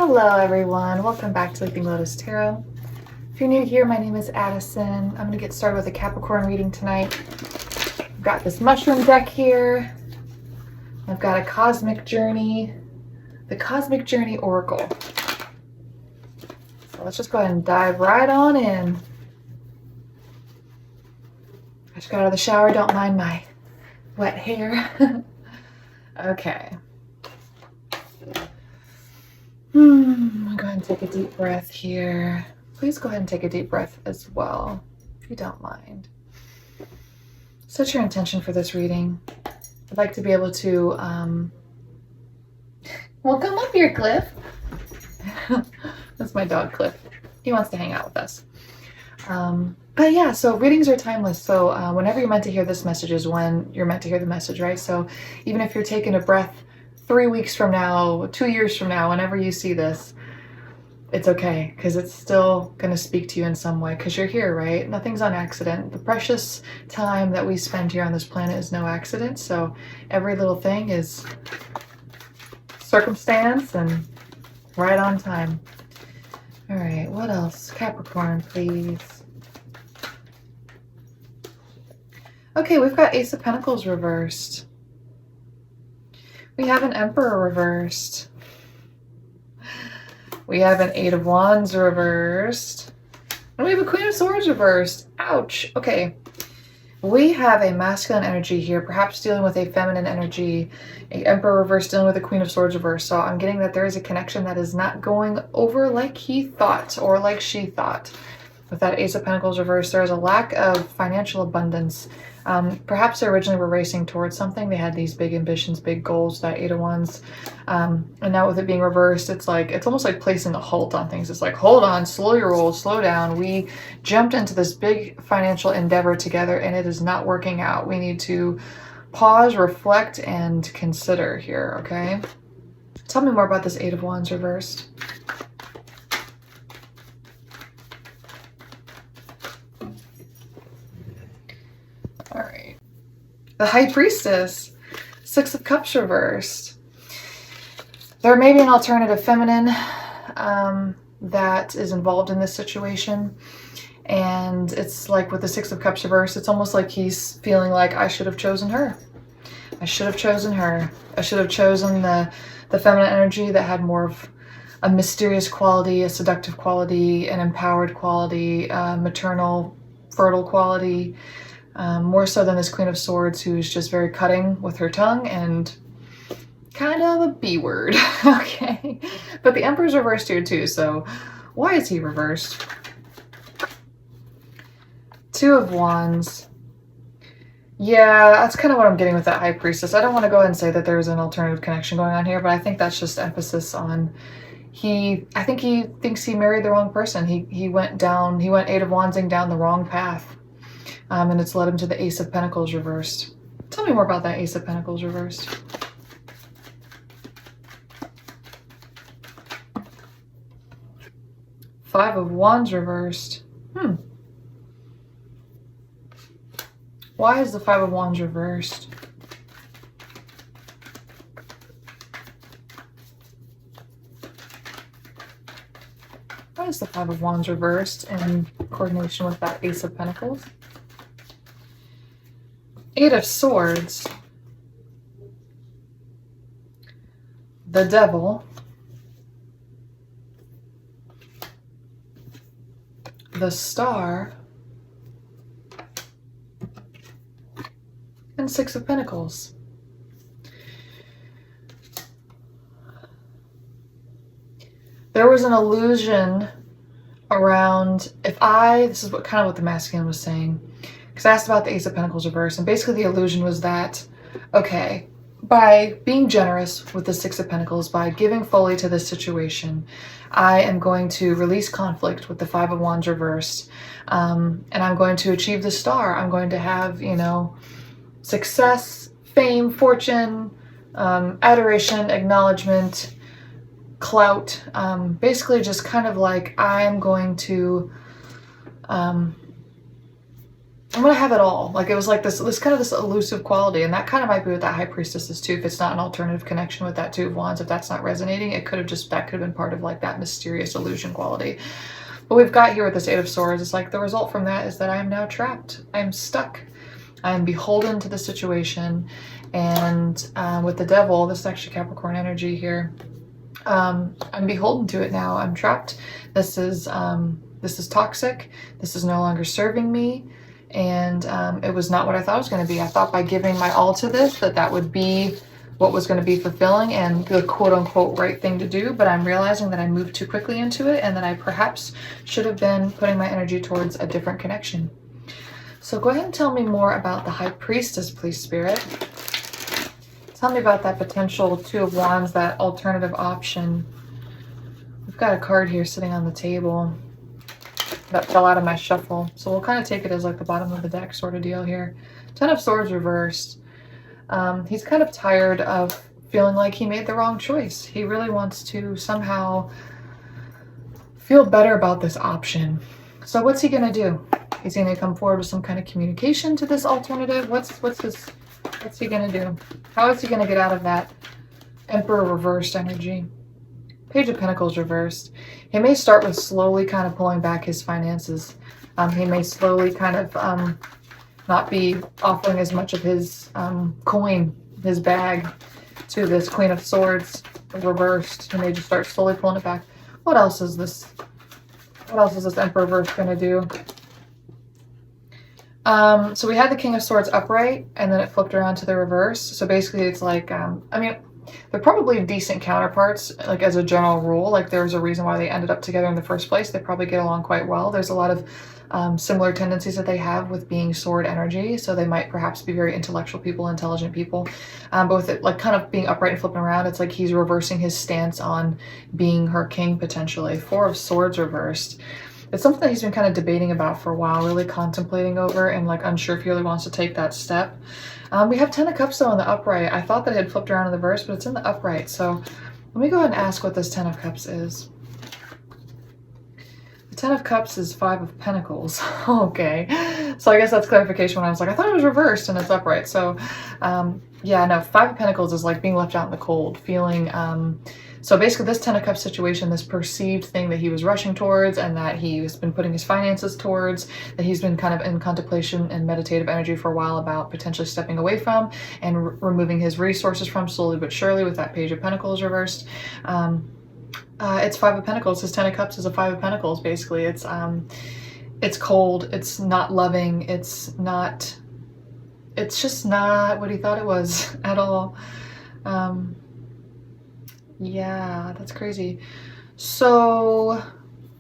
Hello everyone, welcome back to Leaping Lotus Tarot. If you're new here, my name is Addison. I'm going to get started with a Capricorn reading tonight. I've got this mushroom deck here. I've got a Cosmic Journey, the Cosmic Journey Oracle. So let's just go ahead and dive right on in. I just got out of the shower, don't mind my wet hair. Okay. I'm going to take a deep breath here. Please go ahead and take a deep breath as well, if you don't mind. Set your intention for this reading. I'd like to be able to, well, come up here, Cliff. That's my dog, Cliff. He wants to hang out with us. But yeah, so readings are timeless. So whenever you're meant to hear this message is when you're meant to hear the message, right? So even if you're taking a breath 3 weeks from now, 2 years from now, whenever you see this, it's okay, because it's still going to speak to you in some way, because you're here, right? Nothing's on accident. The precious time that we spend here on this planet is no accident, so every little thing is circumstance and right on time. All right, what else? Capricorn, please. Okay, we've got Ace of Pentacles reversed. We have an Emperor reversed. We have an Eight of Wands reversed. And we have a Queen of Swords reversed. Ouch. Okay. We have a masculine energy here, perhaps dealing with a feminine energy. A Emperor reversed dealing with a Queen of Swords reversed. So I'm getting that there is a connection that is not going over like he thought or like she thought. With that Ace of Pentacles reversed, there is a lack of financial abundance. Perhaps they originally were racing towards something. They had these big ambitions, big goals, that Eight of Wands. And now with it being reversed, it's almost like placing a halt on things. It's like, hold on, slow your roll, slow down. We jumped into this big financial endeavor together and it is not working out. We need to pause, reflect, and consider here, okay? Tell me more about this Eight of Wands reversed. All right. The High Priestess, Six of Cups reversed. There may be an alternative feminine that is involved in this situation. And it's like with the Six of Cups reversed, it's almost like he's feeling like, I should have chosen her. I should have chosen her. I should have chosen the feminine energy that had more of a mysterious quality, a seductive quality, an empowered quality, maternal, fertile quality. More so than this Queen of Swords, who's just very cutting with her tongue and kind of a B word. Okay. But the Emperor's reversed here too, so why is he reversed? Two of Wands. Yeah, that's kind of what I'm getting with that High Priestess. I don't want to go ahead and say that there's an alternative connection going on here, but I think that's just emphasis on I think he thinks he married the wrong person. He went Eight of Wandsing down the wrong path. And it's led him to the Ace of Pentacles reversed. Tell me more about that Ace of Pentacles reversed. Five of Wands reversed. Why is the Five of Wands reversed? Why is the Five of Wands reversed in coordination with that Ace of Pentacles? Eight of Swords, the Devil, the Star, and Six of Pentacles. There was an illusion around, this is what the masculine was saying. Because I asked about the Ace of Pentacles reverse, and basically the illusion was that, okay, by being generous with the Six of Pentacles, by giving fully to this situation, I am going to release conflict with the Five of Wands reversed, and I'm going to achieve the Star. I'm going to have, success, fame, fortune, adoration, acknowledgement, clout, basically just kind of like I'm going to I'm gonna have it all. Like it was like this kind of this elusive quality, and that kind of might be what that High Priestess is too. If it's not an alternative connection with that Two of Wands, if that's not resonating, it could have just, that could have been part of like that mysterious illusion quality. But we've got here with this Eight of Swords, it's like the result from that is that I am now trapped. I am stuck. I am beholden to the situation. And with the Devil, this is actually Capricorn energy here. I'm beholden to it now. I'm trapped. This is toxic. This is no longer serving me. And it was not what I thought it was going to be. I thought by giving my all to this, that would be what was going to be fulfilling and the quote-unquote right thing to do. But I'm realizing that I moved too quickly into it, and that I perhaps should have been putting my energy towards a different connection. So go ahead and tell me more about the High Priestess, please, Spirit. Tell me about that potential Two of Wands, that alternative option. We've got a card here sitting on the table that fell out of my shuffle. So we'll kind of take it as like the bottom of the deck sort of deal here. Ten of Swords reversed. He's kind of tired of feeling like he made the wrong choice. He really wants to somehow feel better about this option. So what's he gonna do? He's gonna come forward with some kind of communication to this alternative. What's he gonna do? How is he gonna get out of that Emperor reversed energy? Page of Pentacles reversed. He may start with slowly kind of pulling back his finances. He may slowly kind of not be offering as much of his coin, his bag, to this Queen of Swords reversed. He may just start slowly pulling it back. What else is this? What else is this Emperor reversed going to do? So we had the King of Swords upright, and then it flipped around to the reverse. So basically it's like, I mean, they're probably decent counterparts, like as a general rule. Like there's a reason why they ended up together in the first place. They probably get along quite well. There's a lot of similar tendencies that they have with being sword energy. So they might perhaps be very intellectual people, intelligent people. But with it like kind of being upright and flipping around, it's like he's reversing his stance on being her king potentially. Four of Swords reversed. It's something that he's been kind of debating about for a while, really contemplating over, and like unsure if he really wants to take that step. We have Ten of Cups though in the upright. I thought that it had flipped around in the reverse, but it's in the upright. So let me go ahead and ask what this Ten of Cups is. The Ten of Cups is Five of Pentacles. Okay, so I guess that's clarification when I was like, I thought it was reversed and it's upright. So yeah, no, Five of Pentacles is like being left out in the cold, feeling so basically this Ten of Cups situation, this perceived thing that he was rushing towards and that he's been putting his finances towards, that he's been kind of in contemplation and meditative energy for a while about potentially stepping away from and removing his resources from slowly but surely with that Page of Pentacles reversed. It's Five of Pentacles. His Ten of Cups is a Five of Pentacles basically. It's cold, it's not loving, it's just not what he thought it was at all. Yeah, that's crazy. So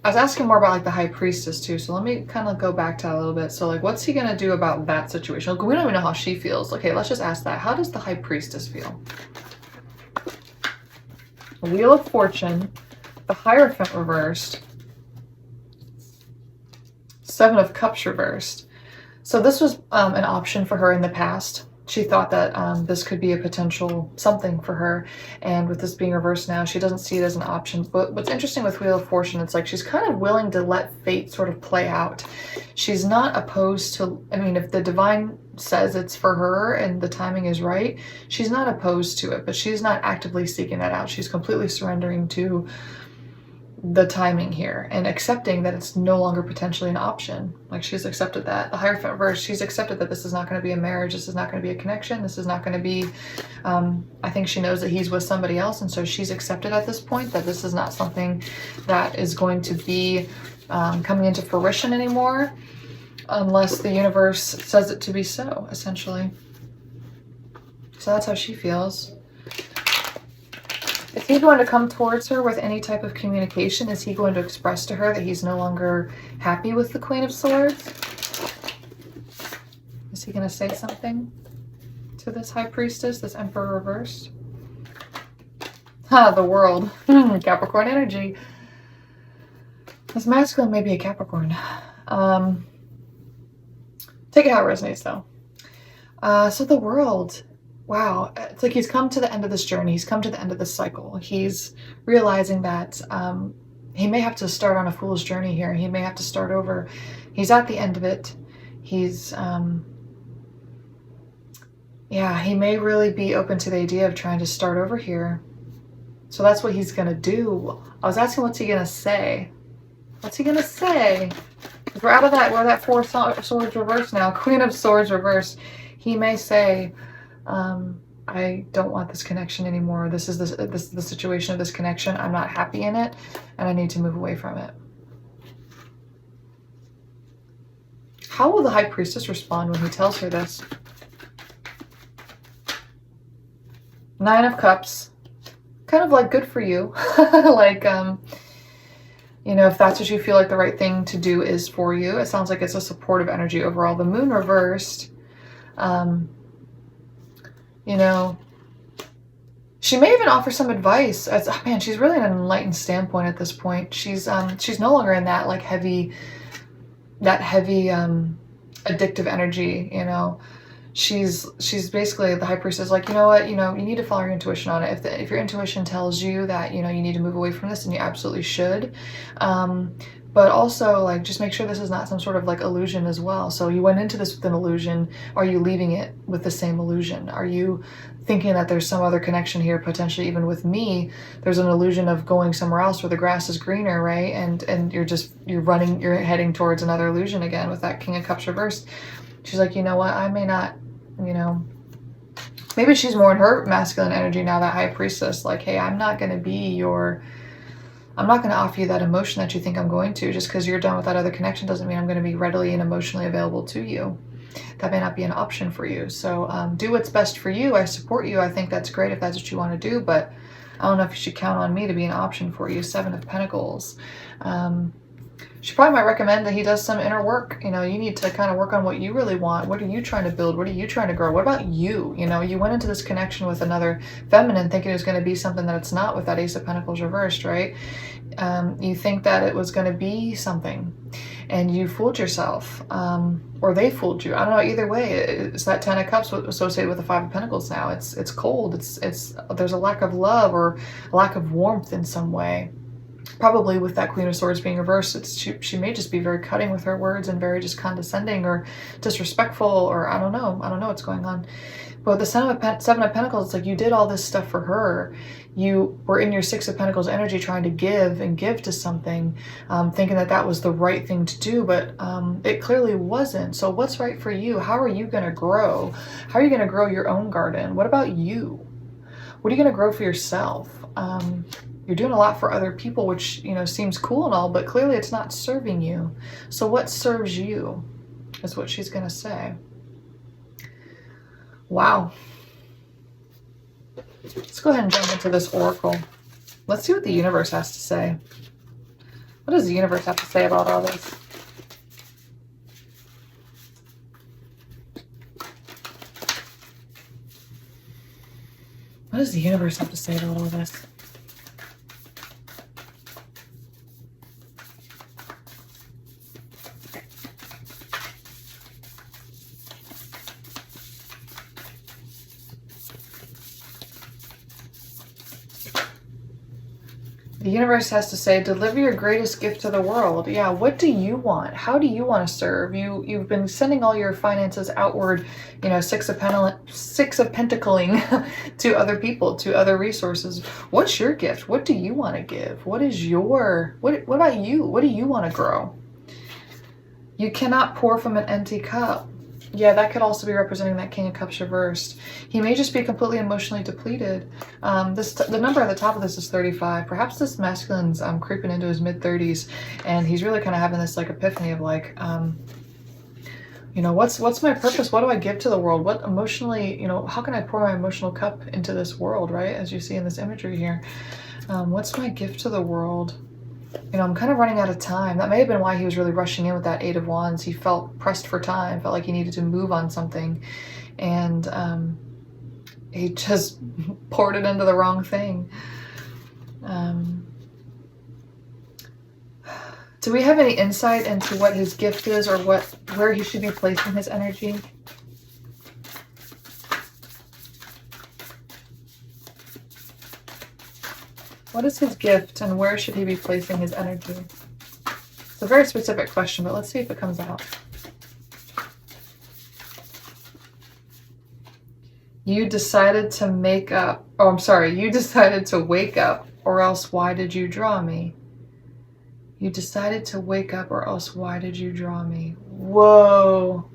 I was asking more about like the High Priestess too. So let me kind of go back to that a little bit. So like, what's he going to do about that situation? Like, we don't even know how she feels. Okay, let's just ask that. How does the High Priestess feel? Wheel of Fortune, the Hierophant reversed, Seven of Cups reversed. So this was an option for her in the past. She thought that this could be a potential something for her, and with this being reversed now, she doesn't see it as an option. But what's interesting with Wheel of Fortune, it's like she's kind of willing to let fate sort of play out. She's not opposed to, I mean, if the divine says it's for her and the timing is right, she's not opposed to it, but she's not actively seeking that out. She's completely surrendering to the timing here and accepting that it's no longer potentially an option. Like she's accepted that. The Hierophant reverse, she's accepted that this is not going to be a marriage, this is not going to be a connection, this is not going to be, I think she knows that he's with somebody else, and so she's accepted at this point that this is not something that is going to be coming into fruition anymore unless the universe says it to be so, essentially. So that's how she feels. Is he going to come towards her with any type of communication? Is he going to express to her that he's no longer happy with the Queen of Swords? Is he going to say something to this High Priestess, this Emperor reversed? The World. Capricorn energy. This masculine may be a Capricorn. Take it how it resonates though. So the World. Wow, it's like he's come to the end of this journey. He's come to the end of this cycle. He's realizing that he may have to start on a fool's journey here. He may have to start over. He's at the end of it. He's, yeah, he may really be open to the idea of trying to start over here. So that's what he's gonna do. I was asking, what's he gonna say? What's he gonna say? We're out of that, we're at that 4 swords reversed now. Queen of Swords reversed. He may say, I don't want this connection anymore. This is the situation of this connection. I'm not happy in it, and I need to move away from it. How will the High Priestess respond when he tells her this? 9 of Cups. Kind of like, good for you. Like, you know, if that's what you feel like the right thing to do is for you. It sounds like it's a supportive energy overall. The Moon reversed. You know, she may even offer some advice. Oh man, she's really in an enlightened standpoint at this point. She's no longer in that like heavy addictive energy, you know. She's basically, the High Priestess, like, you know what, you know, you need to follow your intuition on it. If your intuition tells you that, you know, you need to move away from this, then you absolutely should. But also, like, just make sure this is not some sort of like illusion as well. So you went into this with an illusion. Are you leaving it with the same illusion? Are you thinking that there's some other connection here, potentially even with me? There's an illusion of going somewhere else where the grass is greener, right? And you're heading towards another illusion again with that King of Cups reversed. She's like, you know what, I may not, you know, maybe she's more in her masculine energy now, that High Priestess, like, hey, I'm not going to offer you that emotion that you think I'm going to. Just because you're done with that other connection doesn't mean I'm going to be readily and emotionally available to you. That may not be an option for you. So do what's best for you. I support you. I think that's great if that's what you want to do, but I don't know if you should count on me to be an option for you. 7 of Pentacles. She probably might recommend that he does some inner work. You know, you need to kind of work on what you really want. What are you trying to build? What are you trying to grow? What about you? You know, you went into this connection with another feminine thinking it was going to be something that it's not with that Ace of Pentacles reversed, right? You think that it was going to be something and you fooled yourself, or they fooled you. I don't know, either way. It's that 10 of Cups associated with the 5 of Pentacles now. It's cold. There's a lack of love or a lack of warmth in some way. Probably with that Queen of Swords being reversed, she may just be very cutting with her words and very just condescending or disrespectful, or I don't know what's going on. But with the 7 of Pentacles, it's like you did all this stuff for her. You were in your 6 of Pentacles energy trying to give to something, thinking that that was the right thing to do, but it clearly wasn't. So what's right for you? How are you going to grow? How are you going to grow your own garden? What about you? What are you going to grow for yourself? You're doing a lot for other people, which, you know, seems cool and all, but clearly it's not serving you. So what serves you is what she's going to say. Wow. Let's go ahead and jump into this oracle. Let's see what the universe has to say. What does the universe have to say about all this? What does the universe have to say about all this? The universe has to say, deliver your greatest gift to the world. Yeah, what do you want? How do you want to serve? You've been sending all your finances outward, you know, 6 of Pentacling to other people, to other resources. What's your gift? What do you want to give? What about you? What do you want to grow? You cannot pour from an empty cup. Yeah, that could also be representing that King of Cups reversed. He may just be completely emotionally depleted. The number at the top of this is 35. Perhaps this masculine's creeping into his mid-30s, and he's really kind of having this like epiphany of like, you know, what's my purpose? What do I give to the world? What emotionally, you know, how can I pour my emotional cup into this world, right? As you see in this imagery here. What's my gift to the world? You know, I'm kind of running out of time. That may have been why he was really rushing in with that 8 of Wands. He felt pressed for time, felt like he needed to move on something. And he just poured it into the wrong thing. Do we have any insight into what his gift is, or where he should be placing his energy? What is his gift, and where should he be placing his energy? It's a very specific question, but let's see if it comes out. You decided to make up, oh, I'm sorry, you decided to wake up, or else why did you draw me? You decided to wake up, or else why did you draw me? Whoa.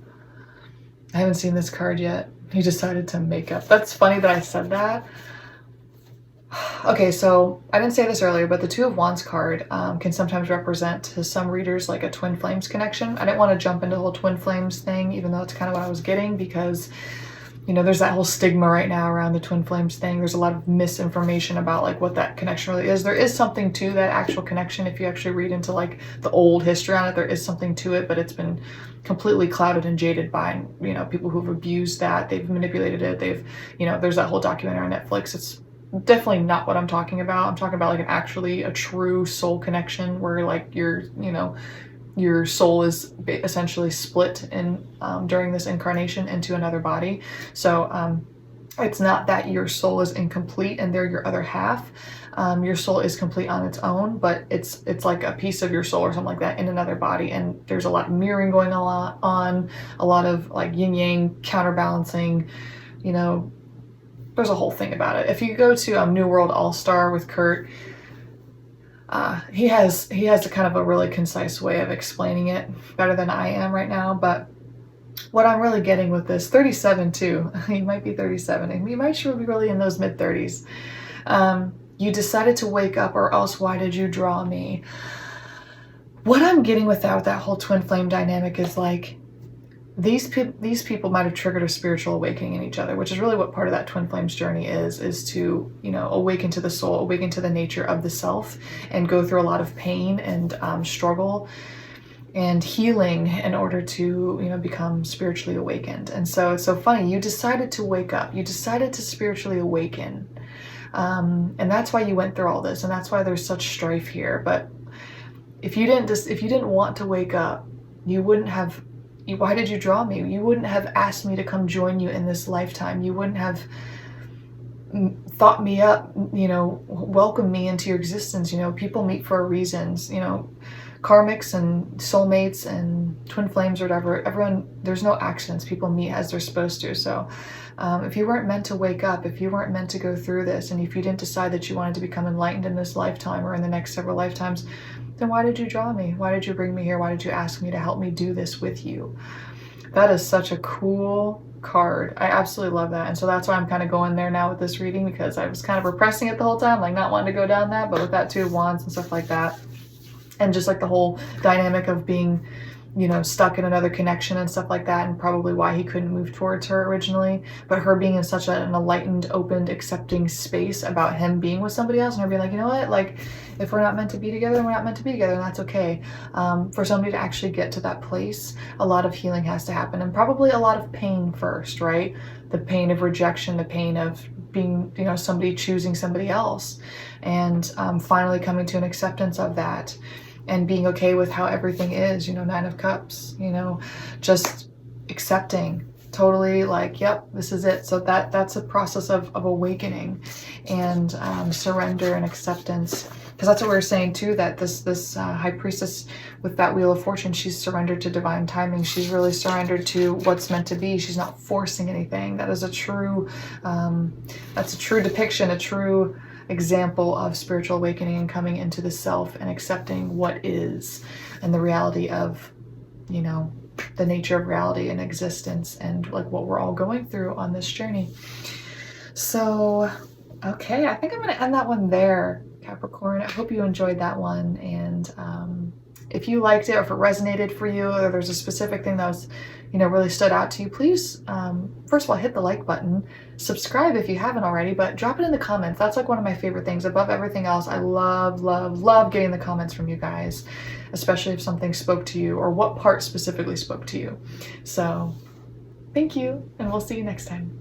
I haven't seen this card yet. You decided to make up. That's funny that I said that. Okay, so I didn't say this earlier, but the Two of Wands card can sometimes represent to some readers like a twin flames connection. I didn't want to jump into the whole twin flames thing, even though it's kind of what I was getting, because you know, there's that whole stigma right now around the twin flames thing. There's a lot of misinformation about like what that connection really is. There is something to that actual connection. If you actually read into like the old history on it, there is something to it, but it's been completely clouded and jaded by, you know, people who've abused that. They've manipulated it. They've, you know, there's that whole documentary on Netflix. It's definitely not what I'm talking about. I'm talking about like a true soul connection where like you're, you know, your soul is essentially split in during this incarnation into another body. So it's not that your soul is incomplete and they're your other half. Your soul is complete on its own, but it's like a piece of your soul or something like that in another body. And there's a lot of mirroring going on, a lot of like yin yang counterbalancing, you know, there's a whole thing about it. If you go to New World All-Star with Kurt, he has a kind of a really concise way of explaining it better than I am right now. But what I'm really getting with this, 37 too, he might be 37, and he might sure be really in those mid-30s. You decided to wake up, or else why did you draw me? What I'm getting with that whole twin flame dynamic is like, these people might have triggered a spiritual awakening in each other, which is really what part of that twin flames journey is to, you know, awaken to the soul, awaken to the nature of the self, and go through a lot of pain and struggle and healing in order to, you know, become spiritually awakened. And so it's so funny, you decided to wake up, you decided to spiritually awaken, and that's why you went through all this, and that's why there's such strife here. But if you didn't want to wake up, you wouldn't have. Why did you draw me? You wouldn't have asked me to come join you in this lifetime. You wouldn't have thought me up, you know, welcome me into your existence. You know, people meet for reasons, you know, karmics and soulmates and twin flames or whatever. Everyone, there's no accidents. People meet as they're supposed to. So if you weren't meant to wake up, if you weren't meant to go through this, and if you didn't decide that you wanted to become enlightened in this lifetime or in the next several lifetimes, then why did you draw me? Why did you bring me here? Why did you ask me to help me do this with you? That is such a cool card. I absolutely love that. And so that's why I'm kind of going there now with this reading, because I was kind of repressing it the whole time, like not wanting to go down that, but with that Two of Wands and stuff like that, and just like the whole dynamic of being, you know, stuck in another connection and stuff like that, and probably why he couldn't move towards her originally, but her being in such an enlightened, opened, accepting space about him being with somebody else, and her being like, you know what, like, if we're not meant to be together, then we're not meant to be together, and that's okay. For somebody to actually get to that place, a lot of healing has to happen, and probably a lot of pain first, right? The pain of rejection, the pain of being, you know, somebody choosing somebody else, and finally coming to an acceptance of that, and being okay with how everything is, you know, Nine of Cups, you know, just accepting, totally like, yep, this is it. So that's a process of awakening and surrender and acceptance. Because that's what we were saying too, that this High Priestess with that Wheel of Fortune, she's surrendered to divine timing. She's really surrendered to what's meant to be. She's not forcing anything. That is a true, that's a true depiction, a true example of spiritual awakening and coming into the self and accepting what is and the reality of, you know, the nature of reality and existence and like what we're all going through on this journey. So, okay, I think I'm going to end that one there, Capricorn. I hope you enjoyed that one, and if you liked it, or if it resonated for you, or there's a specific thing that was, you know, really stood out to you, please, first of all, hit the like button, subscribe if you haven't already, but drop it in the comments. That's like one of my favorite things above everything else. I love getting the comments from you guys, especially if something spoke to you or what part specifically spoke to you. So thank you, and we'll see you next time.